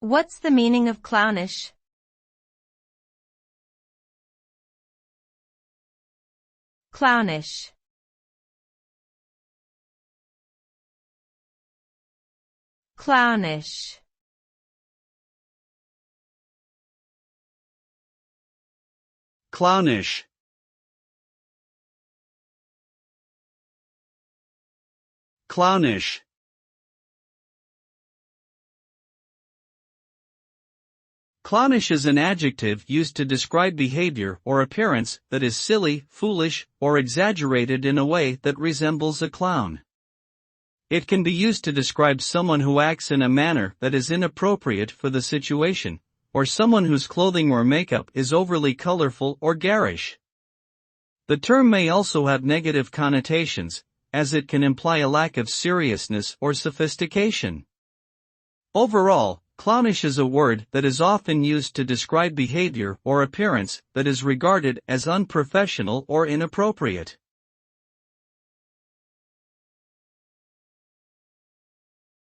What's the meaning of clownish? Clownish. Clownish. Clownish. Clownish. Clownish is an adjective used to describe behavior or appearance that is silly, foolish, or exaggerated in a way that resembles a clown. It can be used to describe someone who acts in a manner that is inappropriate for the situation, or someone whose clothing or makeup is overly colorful or garish. The term may also have negative connotations, as it can imply a lack of seriousness or sophistication. Overall, clownish is a word that is often used to describe behavior or appearance that is regarded as unprofessional or inappropriate.